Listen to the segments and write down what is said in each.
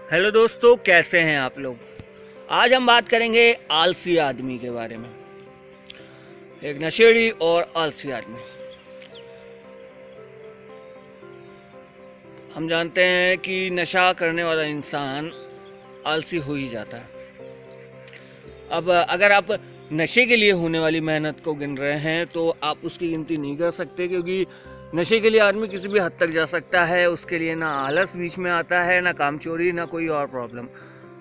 Hello दोस्तों, कैसे हैं आप लोग। आज हम बात करेंगे आलसी आदमी के बारे में। एक नशेड़ी और आलसी आदमी। हम जानते हैं कि नशा करने वाला इंसान आलसी हो ही जाता है। अब अगर आप नशे के लिए होने वाली मेहनत को गिन रहे हैं तो आप उसकी गिनती नहीं कर सकते, क्योंकि नशे के लिए आदमी किसी भी हद तक जा सकता है। उसके लिए ना आलस बीच में आता है, ना काम चोरी, ना कोई और प्रॉब्लम।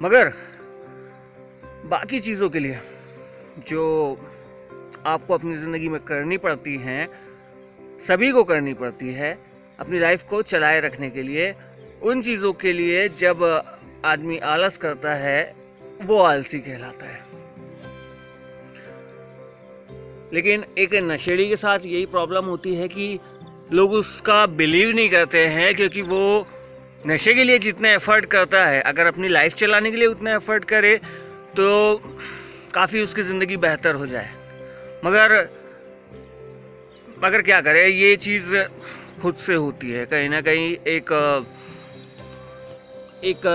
मगर बाकी चीज़ों के लिए जो आपको अपनी ज़िंदगी में करनी पड़ती हैं, सभी को करनी पड़ती है अपनी लाइफ को चलाए रखने के लिए, उन चीज़ों के लिए जब आदमी आलस करता है वो आलसी कहलाता है। लेकिन एक नशेड़ी के साथ यही प्रॉब्लम होती है कि लोग उसका बिलीव नहीं करते हैं, क्योंकि वो नशे के लिए जितना एफर्ट करता है, अगर अपनी लाइफ चलाने के लिए उतना एफर्ट करे तो काफ़ी उसकी ज़िंदगी बेहतर हो जाए। मगर क्या करे, ये चीज़ खुद से होती है। कहीं ना कहीं एक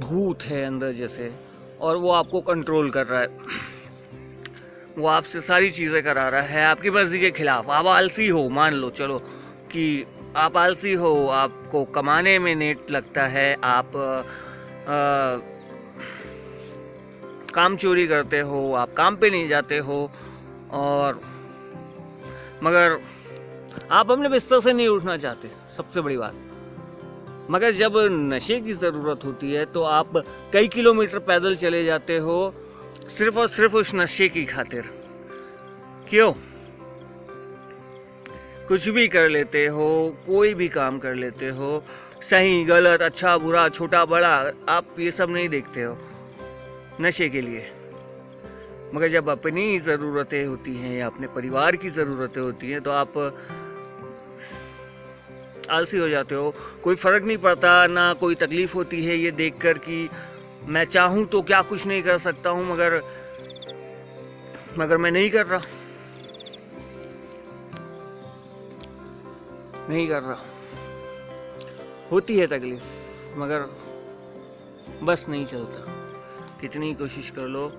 भूत है अंदर जैसे, और वो आपको कंट्रोल कर रहा है। वो आपसे सारी चीज़ें करा रहा है आपकी मर्जी के खिलाफ। आप आलसी हो, मान लो चलो कि आप आलसी हो, आपको कमाने में नेट लगता है, आप काम चोरी करते हो, आप काम पे नहीं जाते हो, और मगर आप अपने बिस्तर से नहीं उठना चाहते, सबसे बड़ी बात। मगर जब नशे की ज़रूरत होती है तो आप कई किलोमीटर पैदल चले जाते हो, सिर्फ और सिर्फ उस नशे की खातिर। क्यों? कुछ भी कर लेते हो, कोई भी काम कर लेते हो, सही गलत, अच्छा बुरा, छोटा बड़ा, आप ये सब नहीं देखते हो नशे के लिए। मगर जब अपनी ज़रूरतें होती हैं या अपने परिवार की ज़रूरतें होती हैं तो आप आलसी हो जाते हो। कोई फ़र्क नहीं पड़ता, ना कोई तकलीफ़ होती है ये देखकर कि मैं चाहूँ तो क्या कुछ नहीं कर सकता हूँ, मगर मैं नहीं कर रहा, नहीं कर रहा। होती है तकलीफ़, मगर बस नहीं चलता। कितनी कोशिश कर लो,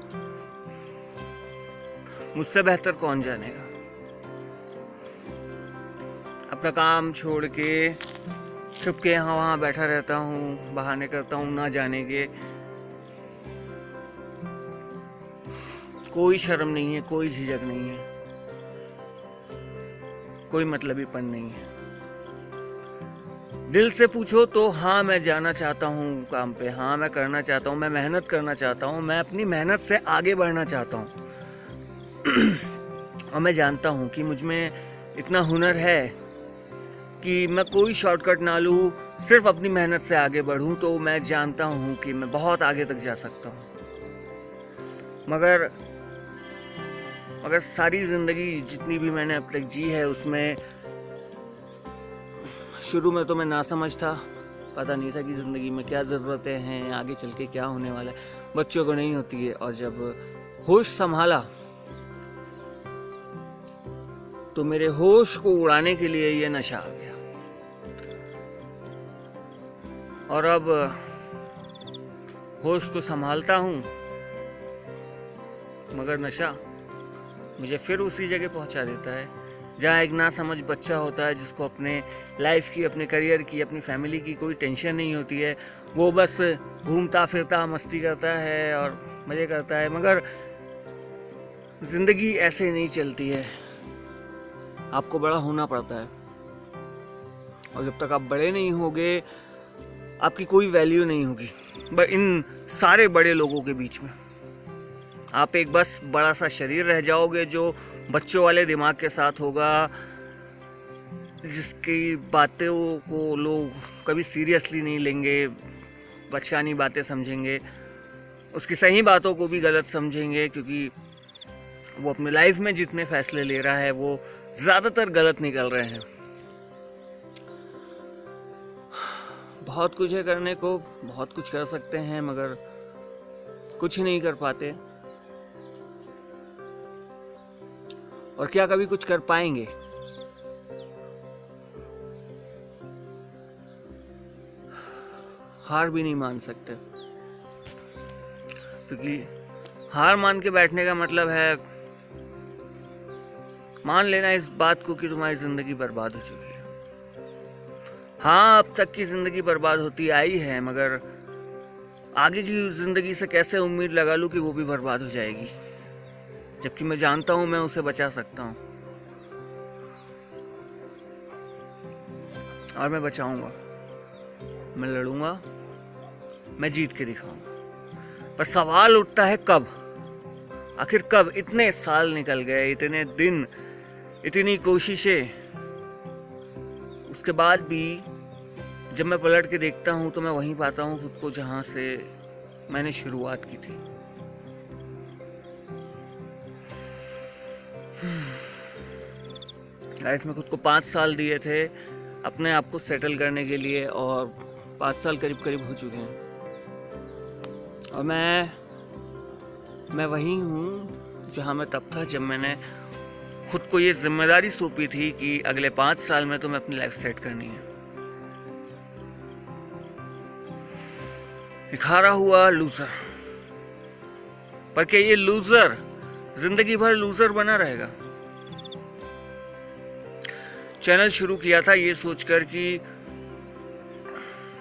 मुझसे बेहतर कौन जानेगा। अपना काम छोड़ के छुप के यहाँ वहाँ बैठा रहता हूँ, बहाने करता हूँ ना जाने के। कोई शर्म नहीं है, कोई झिझक नहीं है, कोई मतलबीपन नहीं है। दिल से पूछो तो हाँ, मैं जाना चाहता हूँ काम पे, हाँ मैं करना चाहता हूँ, मैं मेहनत करना चाहता हूँ, मैं अपनी मेहनत से आगे बढ़ना चाहता हूँ। और मैं जानता हूँ कि मुझ में इतना हुनर है कि मैं कोई शॉर्टकट ना लूँ, सिर्फ अपनी मेहनत से आगे बढ़ूँ तो मैं जानता हूँ कि मैं बहुत आगे तक जा सकता हूँ। मगर सारी ज़िंदगी जितनी भी मैंने अब तक जी है, उसमें शुरू में तो मैं नासमझ था। पता नहीं था कि ज़िंदगी में क्या ज़रूरतें हैं, आगे चल के क्या होने वाला है। बच्चों को नहीं होती है। और जब होश संभाला तो मेरे होश को उड़ाने के लिए ये नशा आ गया। और अब होश को संभालता हूँ, मगर नशा मुझे फिर उसी जगह पहुंचा देता है जहाँ एक नासमझ बच्चा होता है, जिसको अपने लाइफ की, अपने करियर की, अपनी फैमिली की कोई टेंशन नहीं होती है। वो बस घूमता फिरता मस्ती करता है और मज़े करता है। मगर ज़िंदगी ऐसे नहीं चलती है, आपको बड़ा होना पड़ता है। और जब तक आप बड़े नहीं होगे, आपकी कोई वैल्यू नहीं होगी इन सारे बड़े लोगों के बीच में। आप एक बस बड़ा सा शरीर रह जाओगे जो बच्चों वाले दिमाग के साथ होगा, जिसकी बातों को लोग कभी सीरियसली नहीं लेंगे, बचकानी बातें समझेंगे, उसकी सही बातों को भी गलत समझेंगे, क्योंकि वो अपने लाइफ में जितने फैसले ले रहा है वो ज़्यादातर गलत निकल रहे हैं। बहुत कुछ है करने को, बहुत कुछ कर सकते हैं, मगर कुछ नहीं कर पाते। और क्या कभी कुछ कर पाएंगे? हार भी नहीं मान सकते, क्योंकि हार मान के बैठने का मतलब है मान लेना इस बात को कि तुम्हारी जिंदगी बर्बाद हो चुकी है। हाँ, अब तक की जिंदगी बर्बाद होती आई है, मगर आगे की जिंदगी से कैसे उम्मीद लगा लूं कि वो भी बर्बाद हो जाएगी, जबकि मैं जानता हूं मैं उसे बचा सकता हूं, और मैं बचाऊंगा, मैं लड़ूंगा, मैं जीत के दिखाऊंगा। पर सवाल उठता है कब, आखिर कब? इतने साल निकल गए, इतने दिन, इतनी कोशिशें, उसके बाद भी जब मैं पलट के देखता हूं तो मैं वहीं पाता हूं खुद को जहां से मैंने शुरुआत की थी। लाइफ में खुद को 5 साल दिए थे अपने आप को सेटल करने के लिए, और 5 साल करीब करीब हो चुके हैं, और मैं वही हूँ जहाँ मैं तब था जब मैंने खुद को ये जिम्मेदारी सौंपी थी कि अगले 5 साल में तुम्हें अपनी लाइफ सेट करनी है। एक हारा हुआ लूजर, पर क्या ये लूजर जिंदगी भर लूजर बना रहेगा? चैनल शुरू किया था ये सोचकर कि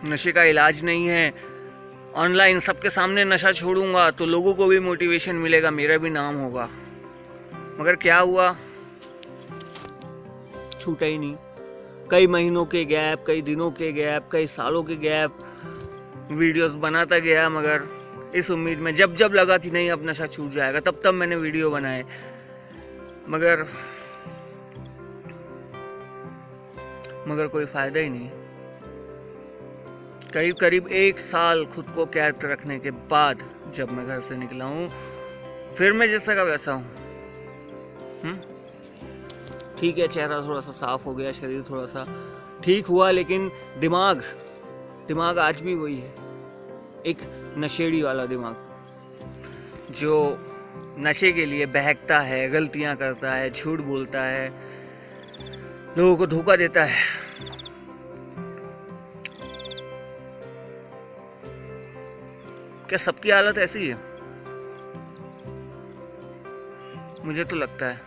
नशे का इलाज नहीं है, ऑनलाइन सबके सामने नशा छोड़ूंगा तो लोगों को भी मोटिवेशन मिलेगा, मेरा भी नाम होगा। मगर क्या हुआ? छूटा ही नहीं। कई महीनों के गैप, कई दिनों के गैप, कई सालों के गैप, वीडियोस बनाता गया, मगर इस उम्मीद में जब जब लगा कि नहीं अब नशा छूट जाएगा तब तब मैंने वीडियो बनाए, मगर कोई फायदा ही नहीं। करीब करीब 1 साल खुद को कैद रखने के बाद जब मैं घर से निकला हूँ, फिर मैं जैसा का वैसा हूँ। ठीक है, चेहरा थोड़ा सा साफ हो गया, शरीर थोड़ा सा ठीक हुआ, लेकिन दिमाग आज भी वही है, एक नशेड़ी वाला दिमाग जो नशे के लिए बहकता है, गलतियां करता है, झूठ बोलता है, लोगों को धोखा देता है। क्या सबकी हालत ऐसी है? मुझे तो लगता है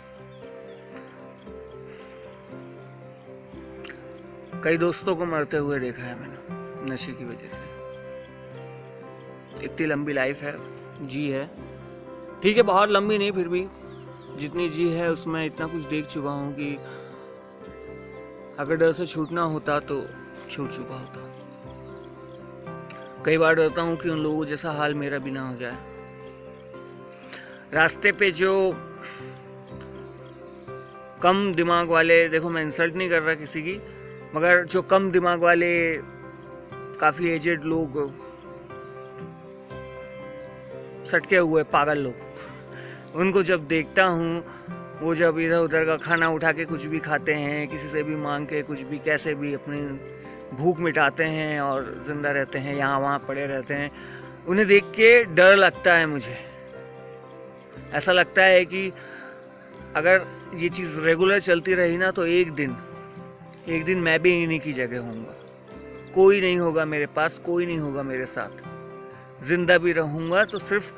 कई दोस्तों को मरते हुए देखा है मैंने नशे की वजह से। इतनी लंबी लाइफ है, जी है, ठीक है, बहुत लंबी नहीं, फिर भी जितनी जी है उसमें इतना कुछ देख चुका हूँ कि अगर डर से छूटना होता तो छूट चुका होता। कई बार डरता हूँ कि उन लोगों जैसा हाल मेरा भी ना हो जाए। रास्ते पे जो कम दिमाग वाले, देखो मैं इंसल्ट नहीं कर रहा किसी की, मगर जो कम दिमाग वाले काफी एजेड लोग, सटके हुए पागल लोग, उनको जब देखता हूँ, वो जब इधर उधर का खाना उठा के कुछ भी खाते हैं, किसी से भी मांग के कुछ भी कैसे भी अपनी भूख मिटाते हैं और जिंदा रहते हैं, यहाँ वहाँ पड़े रहते हैं, उन्हें देख के डर लगता है मुझे। ऐसा लगता है कि अगर ये चीज़ रेगुलर चलती रही ना तो एक दिन मैं भी इन्हीं की जगह होऊंगा। कोई नहीं होगा मेरे पास, कोई नहीं होगा मेरे साथ। जिंदा भी रहूंगा तो सिर्फ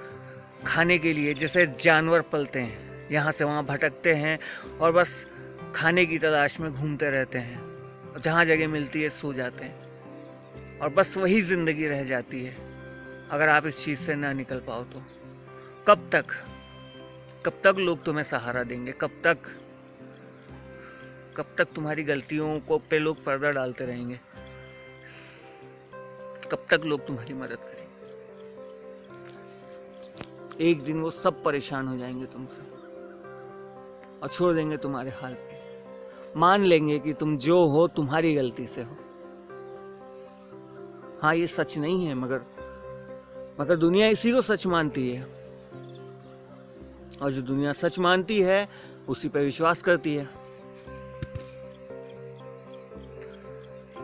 खाने के लिए, जैसे जानवर पलते हैं, यहाँ से वहाँ भटकते हैं और बस खाने की तलाश में घूमते रहते हैं, और जहाँ जगह मिलती है सो जाते हैं, और बस वही ज़िंदगी रह जाती है। अगर आप इस चीज़ से ना निकल पाओ तो कब तक लोग तुम्हें सहारा देंगे? कब तक तुम्हारी गलतियों को पे लोग पर्दा डालते रहेंगे? कब तक लोग तुम्हारी मदद करेंगे? एक दिन वो सब परेशान हो जाएंगे तुमसे और छोड़ देंगे तुम्हारे हाल पे। मान लेंगे कि तुम जो हो तुम्हारी गलती से हो। हाँ, ये सच नहीं है, मगर दुनिया इसी को सच मानती है, और जो दुनिया सच मानती है उसी पर विश्वास करती है।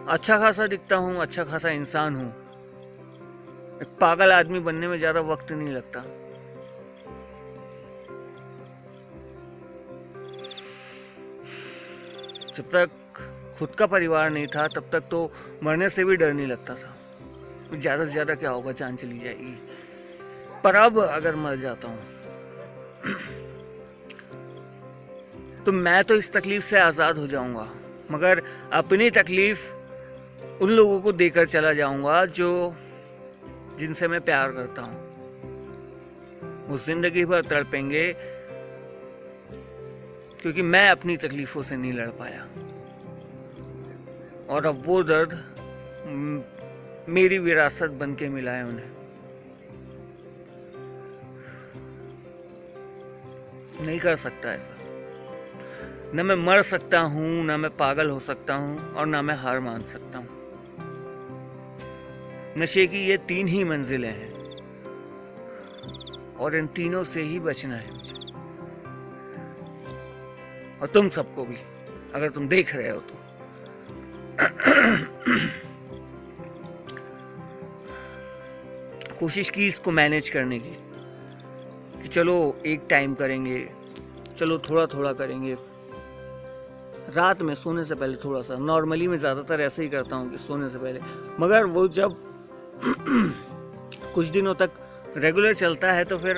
अच्छा खासा दिखता हूँ, अच्छा खासा इंसान हूँ, एक पागल आदमी बनने में ज्यादा वक्त नहीं लगता। जब तक खुद का परिवार नहीं था तब तक तो मरने से भी डर नहीं लगता था। ज़्यादा से ज़्यादा क्या होगा, जान चली जाएगी। पर अब अगर मर जाता हूँ तो मैं तो इस तकलीफ से आज़ाद हो जाऊंगा, मगर अपनी तकलीफ उन लोगों को देकर चला जाऊंगा जिनसे मैं प्यार करता हूँ। वो जिंदगी भर तड़पेंगे क्योंकि मैं अपनी तकलीफों से नहीं लड़ पाया, और अब वो दर्द मेरी विरासत बन के मिला है उन्हें। नहीं कर सकता ऐसा। न मैं मर सकता हूं, न मैं पागल हो सकता हूं, और न मैं हार मान सकता हूं। नशे की ये 3 ही मंजिलें हैं और इन तीनों से ही बचना है मुझे, और तुम सबको भी, अगर तुम देख रहे हो तो। कोशिश की इसको मैनेज करने की कि चलो एक टाइम करेंगे, चलो थोड़ा थोड़ा करेंगे, रात में सोने से पहले थोड़ा सा। नॉर्मली मैं ज़्यादातर ऐसे ही करता हूँ कि सोने से पहले, मगर वो जब कुछ दिनों तक रेगुलर चलता है तो फिर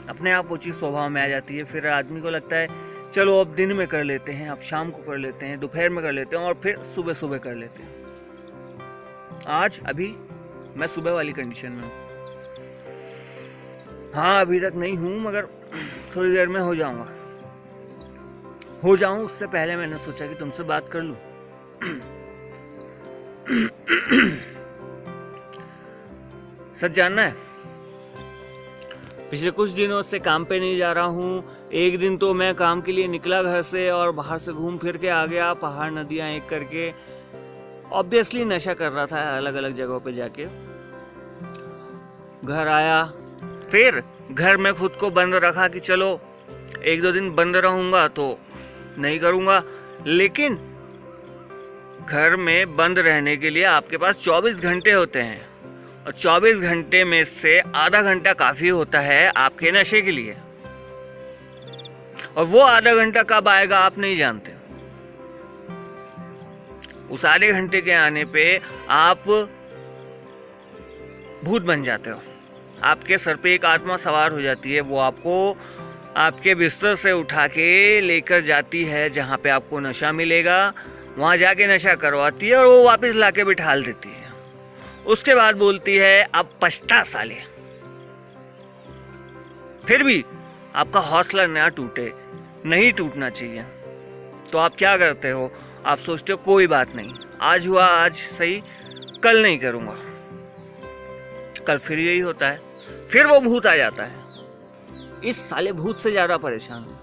अपने आप वो चीज़ स्वभाव में आ जाती है। फिर आदमी को लगता है चलो अब दिन में कर लेते हैं, अब शाम को कर लेते हैं, दोपहर में कर लेते हैं, और फिर सुबह सुबह कर लेते हैं। अभी मैं सुबह वाली कंडीशन में हूँ। हाँ, अभी तक नहीं हूँ, मगर थोड़ी देर में हो जाऊँ। उससे पहले मैंने सोचा कि तुमसे बात कर लूँ। सच जानना है, पिछले कुछ दिनों से काम पे नहीं जा रहा हूँ। एक दिन तो मैं काम के लिए निकला घर से और बाहर से घूम फिर के आ गया, पहाड़ नदियाँ एक करके। ऑब्वियसली नशा कर रहा था अलग अलग जगहों पे जाके। घर आया, फिर घर में खुद को बंद रखा कि चलो 1-2 दिन बंद रहूंगा तो नहीं करूंगा। लेकिन घर में बंद रहने के लिए आपके पास 24 घंटे होते हैं, और 24 घंटे में से आधा घंटा काफी होता है आपके नशे के लिए, और वो आधा घंटा कब आएगा आप नहीं जानते। उस आधे घंटे के आने पे आप भूत बन जाते हो। आपके सर पे एक आत्मा सवार हो जाती है, वो आपको आपके बिस्तर से उठा के लेकर जाती है जहाँ पे आपको नशा मिलेगा। वहाँ जाके नशा करवाती है और वो वापस लाके बिठाल देती है। उसके बाद बोलती है अब पछता साले। फिर भी आपका हौसला ना टूटे, नहीं टूटना चाहिए, तो आप क्या करते हो? आप सोचते हो कोई बात नहीं, आज हुआ आज सही, कल नहीं करूंगा। कल फिर यही होता है, फिर वो भूत आ जाता है। इस साले भूत से ज्यादा परेशान हूं।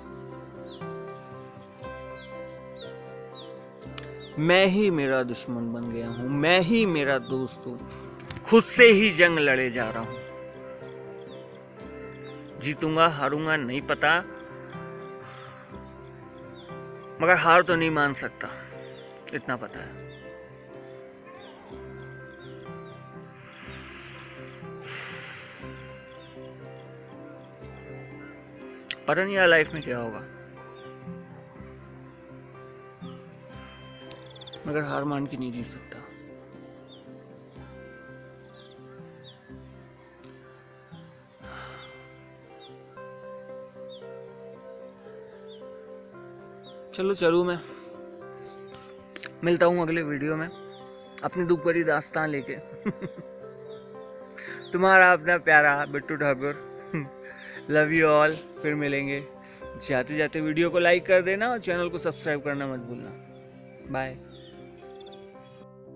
मैं ही मेरा दुश्मन बन गया हूं, मैं ही मेरा दोस्त हूं, खुद से ही जंग लड़े जा रहा हूं। जीतूंगा हारूंगा नहीं पता, मगर हार तो नहीं मान सकता, इतना पता है। पता नहीं यार लाइफ में क्या होगा, मगर हार मान के नहीं जी सकता। चलो मैं मिलता हूँ अगले वीडियो में अपनी दुख भरी दास्तान लेके। तुम्हारा अपना प्यारा Bittu Thakur. Love you all. फिर मिलेंगे। जाते जाते वीडियो को लाइक कर देना और चैनल को सब्सक्राइब करना मत भूलना। बाय।